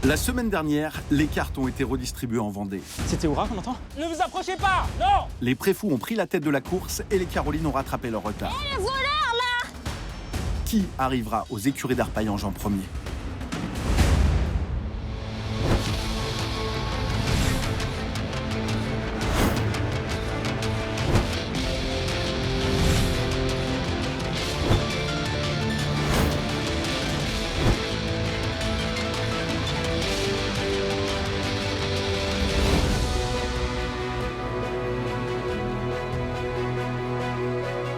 La semaine dernière, les cartes ont été redistribuées en Vendée. C'est Théoura qu'on entend? Ne vous approchez pas! Non! Les préfous ont pris la tête de la course et les Carolines ont rattrapé leur retard. Et le voleur, là! Qui arrivera aux écuries d'Arpaillange en premier?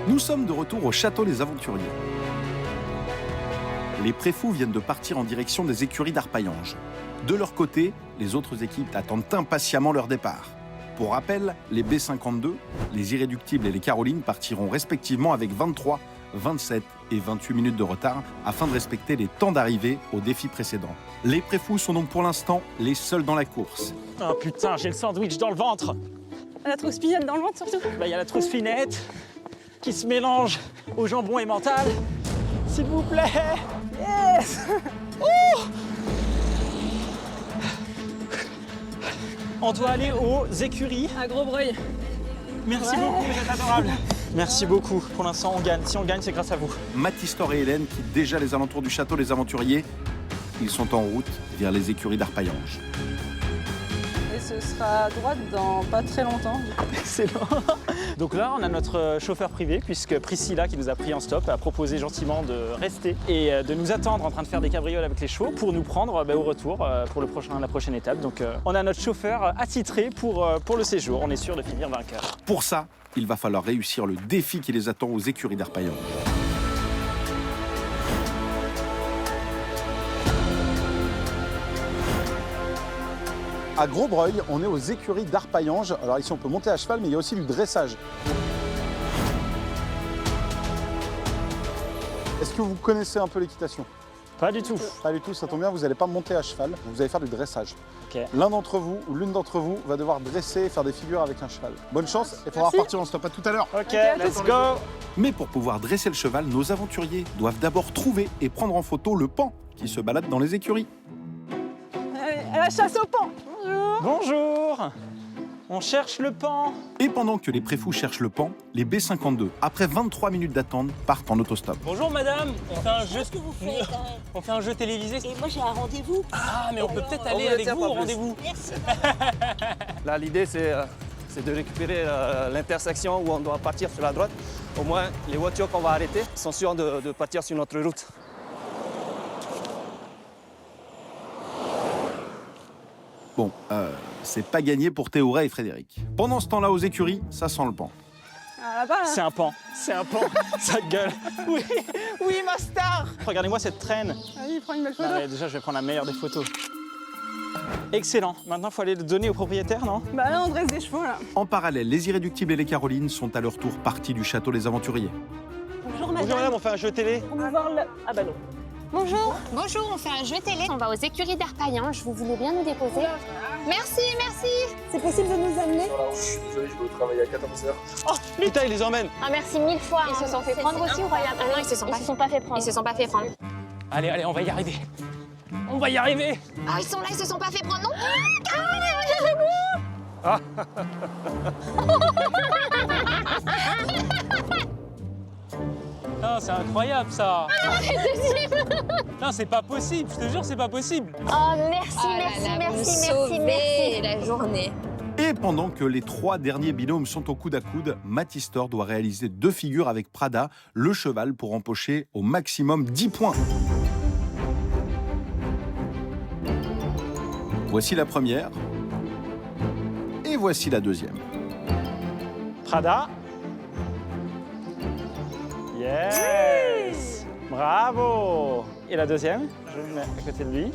Nous sommes de retour au château Les Aventuriers. Les préfous viennent de partir en direction des écuries d'Arpaillange. De leur côté, les autres équipes attendent impatiemment leur départ. Pour rappel, les B52, les Irréductibles et les Carolines partiront respectivement avec 23, 27 et 28 minutes de retard afin de respecter les temps d'arrivée au défi précédent. Les préfous sont donc pour l'instant les seuls dans la course. Oh putain, j'ai le sandwich dans le ventre. La trousse spinette dans le ventre surtout. Bah, y a la trousse finette qui se mélange au jambon emmental. S'il vous plaît. Yes. On doit aller aux écuries. Un gros breuil. Merci Ouais. beaucoup, vous êtes adorables. Merci beaucoup. Pour l'instant, on gagne. Si on gagne, c'est grâce à vous. Mathistor et Hélène quittent déjà les alentours du château Les Aventuriers. Ils sont en route vers les écuries d'Arpaillange. Et ce sera à droite dans pas très longtemps. Excellent. Donc là, on a notre chauffeur privé, puisque Priscilla, qui nous a pris en stop, a proposé gentiment de rester et de nous attendre en train de faire des cabrioles avec les chevaux pour nous prendre au retour pour la prochaine étape. Donc on a notre chauffeur attitré pour le séjour. On est sûr de finir vainqueur. Pour ça, il va falloir réussir le défi qui les attend aux écuries d'Arpaillange. À Grosbreuil, on est aux écuries d'Arpaillange. Alors ici, on peut monter à cheval, mais il y a aussi du dressage. Est-ce que vous connaissez un peu l'équitation? Pas du tout. Pas du tout, ça tombe bien, vous n'allez pas monter à cheval, vous allez faire du dressage. Ok. L'un d'entre vous ou l'une d'entre vous va devoir dresser et faire des figures avec un cheval. Bonne chance et il faudra repartir, on se voit pas tout à l'heure. Ok, à let's tous. go. Mais pour pouvoir dresser le cheval, nos aventuriers doivent d'abord trouver et prendre en photo le pan qui se balade dans les écuries. Allez, à la chasse au pan. Bonjour. Bonjour. On cherche le pan. Et pendant que les préfous cherchent le pan, les B52, après 23 minutes d'attente, partent en autostop. Bonjour madame. On fait un jeu. Qu'est-ce que vous faites quand même? On fait un jeu télévisé. Et moi j'ai un rendez-vous. Ah, mais on peut peut-être aller vous le avec tient vous pas au plus. rendez-vous. Merci. Là, l'idée, c'est de récupérer l'intersection où on doit partir sur la droite. Au moins, les voitures qu'on va arrêter sont sûres de partir sur notre route. Bon, c'est pas gagné pour Théoura et Frédéric. Pendant ce temps-là, aux écuries, ça sent le pan. Ah, là-bas, là. C'est un pan. C'est un pan. Ça gueule. Oui, oui, ma star. Regardez-moi cette traîne. Vas-y, prends une belle photo. Non, mais déjà, je vais prendre la meilleure des photos. Excellent. Maintenant, il faut aller le donner au propriétaire, non? Bah là, on dresse des chevaux, là. En parallèle, les Irréductibles et les Carolines sont à leur tour partis du château Les Aventuriers. Bonjour Bonjour madame, on fait un jeu télé. On va voir le... Ah bah non. Bonjour. Bonjour, on fait un jeu télé. On va aux écuries d'Arpaillange. Vous voulez bien nous déposer? Merci, merci. C'est possible de nous amener? Je suis désolé, je vais travailler à 14h. Oh, putain, il les emmène. Ah, merci mille fois. Ils se sont fait prendre aussi au Royal? Ah non, ils se sont pas fait prendre. Ils se sont pas fait prendre. Allez, allez, on va y arriver. On va y arriver. Ah, ils sont là, ils se sont pas fait prendre, non? Non, c'est incroyable ça. Non, c'est pas possible. Je te jure, c'est pas possible. Oh, merci, merci. la journée. Et pendant que les 3 derniers binômes sont au coude à coude, Mathistor doit réaliser 2 figures avec Prada, le cheval, pour empocher au maximum 10 points. Voici la première. Et voici la deuxième. Prada. Yes. Bravo. Et la deuxième, je me mets à côté de lui.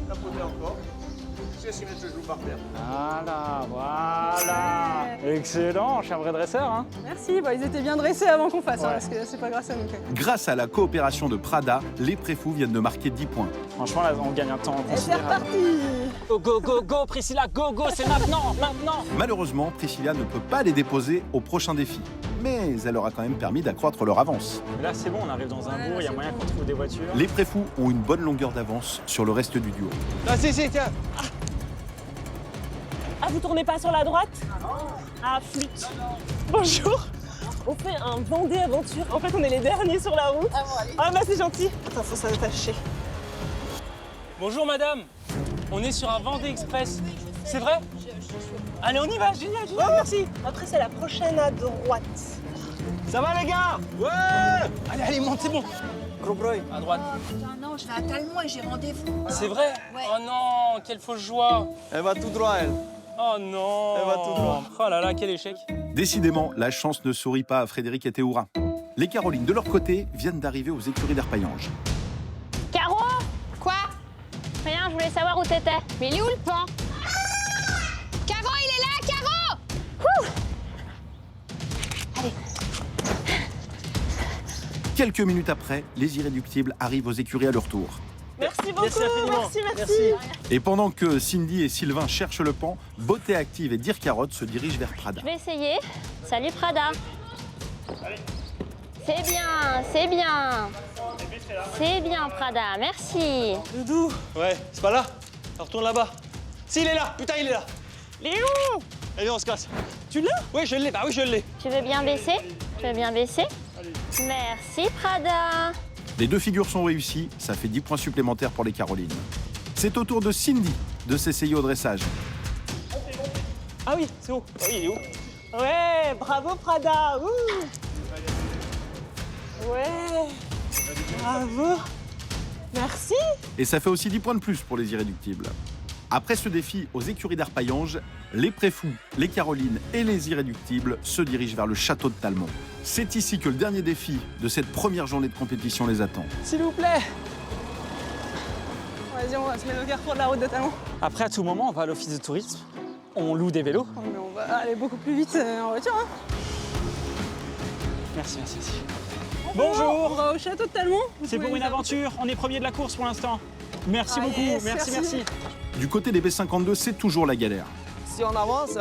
Voilà. Excellent, je suis un vrai dresseur. Hein. Merci, bah, ils étaient bien dressés avant qu'on fasse, hein, Ouais. parce que c'est pas grâce à nous. Grâce à la coopération de Prada, les préfous viennent de marquer 10 points. Franchement, là, on gagne un temps Et c'est considérable. reparti. Go, go, go, go, Priscilla, go, go, c'est maintenant, maintenant. Malheureusement, Priscilla ne peut pas les déposer au prochain défi. mais elle leur a quand même permis d'accroître leur avance. Là, c'est bon, on arrive dans un bourg, il y a moyen qu'on trouve des voitures. Les préfous ont une bonne longueur d'avance sur le reste du duo. Là, si, tiens. Ah, vous tournez pas sur la droite? Ah, flûte. Bonjour. On fait un Vendée Aventure. En fait, on est les derniers sur la route. Ah, bah c'est gentil. Attends, faut s'attacher. Bonjour madame, on est sur un Vendée Express. C'est vrai? Allez, on y va, génial, Oh, merci. Après, c'est la prochaine à droite. Ça va les gars? Ouais. Allez, monte, c'est bon. Gros broy. À droite. Non, je vais à Talmont et j'ai rendez-vous. C'est vrai? Ouais. Oh non, quelle fausse joie. Elle va tout droit, elle. Oh non. Elle va tout droit. Oh là là, quel échec. Décidément, la chance ne sourit pas à Frédéric et Théoura. Les Carolines, de leur côté, viennent d'arriver aux écuries d'Arpaillange. Caro? Quoi? Rien, je voulais savoir où t'étais. Mais il est où le pan? Caro, il est là, Caro! Ouh. Allez. Quelques minutes après, les Irréductibles arrivent aux écuries à leur tour. Merci beaucoup. Merci infiniment. Merci. Et pendant que Cindy et Sylvain cherchent le pan, Beauté Active et Dire Carotte se dirigent vers Prada. Je vais essayer. Salut Prada. C'est bien, c'est bien. C'est bien Prada, merci. Doudou. Ouais, c'est pas là. Alors, retourne là-bas. Si, il est là. Putain, il est là. Il est où? Allez, on se casse. Tu l'as? Oui, je l'ai. Bah oui, je l'ai. Tu veux bien baisser? Tu veux bien baisser? Merci Prada. Les deux figures sont réussies, ça fait 10 points supplémentaires pour les Carolines. C'est au tour de Cindy de s'essayer au dressage. Ah oui, c'est où? Ah oui, il est où? Ouais, bravo Prada. Ouh. Ouais. Bravo. Merci. Et ça fait aussi 10 points de plus pour les Irréductibles. Après ce défi aux écuries d'Arpaillange, les Préfous, les Carolines et les Irréductibles se dirigent vers le château de Talmont. C'est ici que le dernier défi de cette première journée de compétition les attend. S'il vous plaît. Vas-y, on va se mettre au carrefour de la route de Talmont. Après, à tout moment, on va à l'office de tourisme, on loue des vélos. Oh, mais on va aller beaucoup plus vite en voiture. Hein. Merci. On Bonjour. va au château de Talmont. C'est pour une aventure, on est premier de la course pour l'instant. Merci Ah, beaucoup, yes, merci. Du côté des B52, c'est toujours la galère. Si on avance,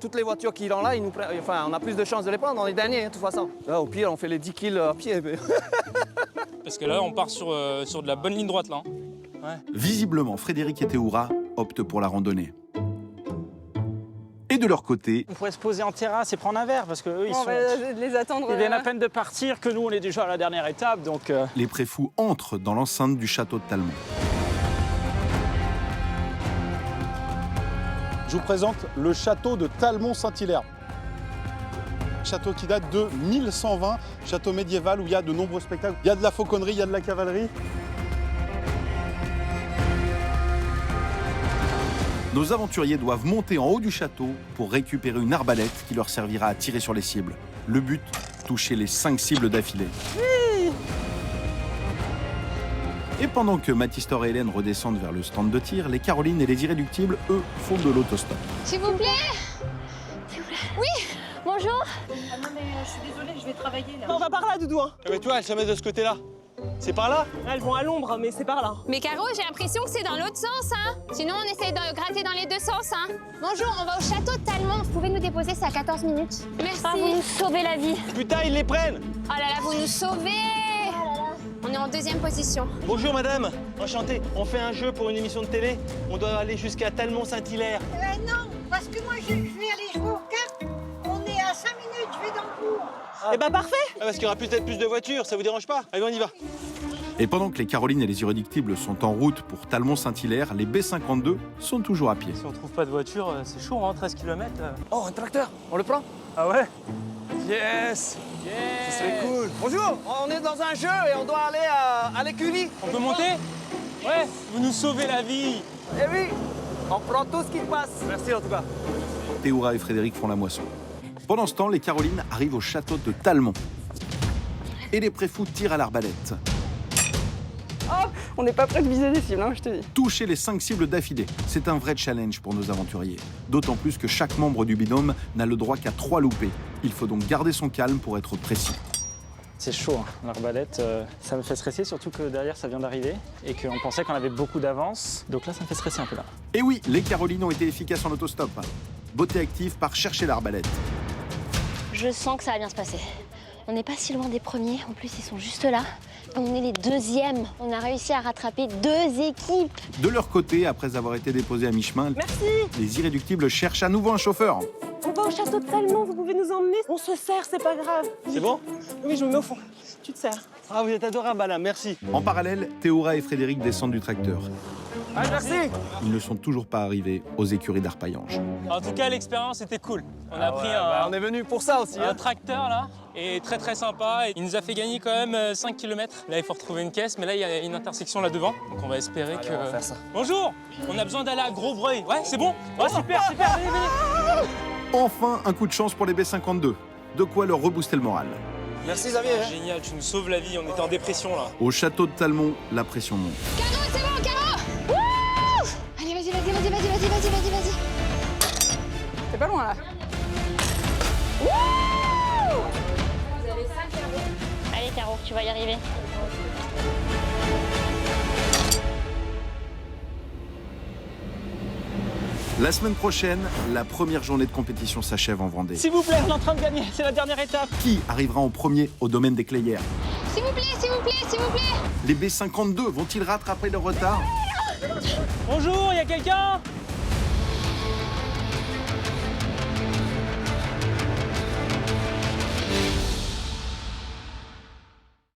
toutes les voitures qui sont là, ils nous on a plus de chances de les prendre. On est dernier, de toute façon. Là, au pire, on fait les 10 kills à pied. Parce que là, on part sur de la bonne ligne droite là. Visiblement, Frédéric et Théoura optent pour la randonnée. Et de leur côté, On pourrait se poser en terrasse et prendre un verre parce qu'eux, On va les attendre. ils viennent à peine de partir, que nous, on est déjà à la dernière étape, donc... les Préfous entrent dans l'enceinte du château de Talmont. Je vous présente le château de Talmont-Saint-Hilaire. Château qui date de 1120, château médiéval où il y a de nombreux spectacles. Il y a de la fauconnerie, il y a de la cavalerie. Nos aventuriers doivent monter en haut du château pour récupérer une arbalète qui leur servira à tirer sur les cibles. Le but, toucher les 5 cibles d'affilée. Et pendant que Mathis-Tor et Hélène redescendent vers le stand de tir, les Carolines et les Irréductibles, eux, font de l'autostop. S'il vous plaît. Oui, bonjour. Ah non, mais je suis désolée, je vais travailler là. On va par là, Doudou. Hein. Mais toi, elles se mettent de ce côté-là. C'est par là? Elles vont à l'ombre, mais c'est par là. Mais Caro, j'ai l'impression que c'est dans l'autre sens, hein. Sinon, on essaye de gratter dans les deux sens, hein. Bonjour, on va au château de Talmont. Vous pouvez nous déposer, c'est à 14 minutes. Merci. Ah, vous nous sauvez la vie. Putain, ils les prennent! Oh là là, vous nous sauvez. On est en deuxième position. Bonjour madame, enchanté. On fait un jeu pour une émission de télé. On doit aller jusqu'à Talmont-Saint-Hilaire. Non, parce que moi je vais aller jouer aux cartes. On est à 5 minutes, je vais dans le cours. Eh ben parfait. Ah, parce qu'il y aura peut-être plus de voitures, ça vous dérange pas? Allez, on y va. Et pendant que les Carolines et les Irréductibles sont en route pour Talmont-Saint-Hilaire, les B52 sont toujours à pied. Si on trouve pas de voiture, c'est chaud, hein, 13 km. Oh, un tracteur, on le prend? Ah ouais? Yes! Ce serait cool. Bonjour, on est dans un jeu et on doit aller à l'écurie. On peut monter? Ouais, vous nous sauvez la vie. Eh oui, on prend tout ce qui passe. Merci en tout cas. Théoura et Frédéric font la moisson. Pendant ce temps, les Carolines arrivent au château de Talmont. Et les Préfous tirent à l'arbalète. Hop, on n'est pas prêt de viser des cibles, hein, je te dis. Toucher les 5 cibles d'affilée, c'est un vrai challenge pour nos aventuriers. D'autant plus que chaque membre du binôme n'a le droit qu'à 3 loupés. Il faut donc garder son calme pour être précis. C'est chaud, hein. L'arbalète, ça me fait stresser, surtout que derrière ça vient d'arriver et qu'on pensait qu'on avait beaucoup d'avance. Donc là, ça me fait stresser un peu là. Et oui, les Carolines ont été efficaces en autostop. Beauté Active part chercher l'arbalète. Je Je sens que ça va bien se passer. On n'est pas si loin des premiers, en plus ils sont juste là. On est les deuxièmes. On a réussi à rattraper 2 équipes. De leur côté, après avoir été déposés à mi-chemin, Merci. les irréductibles cherchent à nouveau un chauffeur. On va au château de Talmont, vous pouvez nous emmener. On se sert, c'est pas grave. C'est bon? Oui, je me mets au fond. Tu te sers. Ah, vous êtes adorable, madame, merci. En parallèle, Théora et Frédéric descendent du tracteur. Ah, merci. Ils ne sont toujours pas arrivés aux écuries d'Arpaillange. En tout cas, l'expérience était cool. On Ah a pris ouais, un, bah, on est venu pour ça aussi. un Hein. tracteur là, et très sympa. Il nous a fait gagner quand même 5 km. Là, il faut retrouver une caisse, mais là, il y a une intersection là devant. Donc on va espérer Allez, que. on va faire ça. Bonjour. On a besoin d'aller à Gros-Breuil. Ouais, c'est bon. Ouais, super, venez. Enfin, un coup de chance pour les B52. De quoi leur rebooster le moral. Merci, Xavier. Hein. Génial, tu nous sauves la vie. On était en dépression là. Au château de Talmont, la pression monte. Caro, c'est bon, Caro. Wouh! Allez, vas-y. C'est pas loin là. Allez, Caro, tu vas y arriver. La semaine prochaine, la première journée de compétition s'achève en Vendée. S'il vous plaît, on est en train de gagner, c'est la dernière étape. Qui arrivera en premier au domaine des Clayères? S'il vous plaît. Les B52 vont-ils rattraper leur retard? Bonjour, il y a quelqu'un?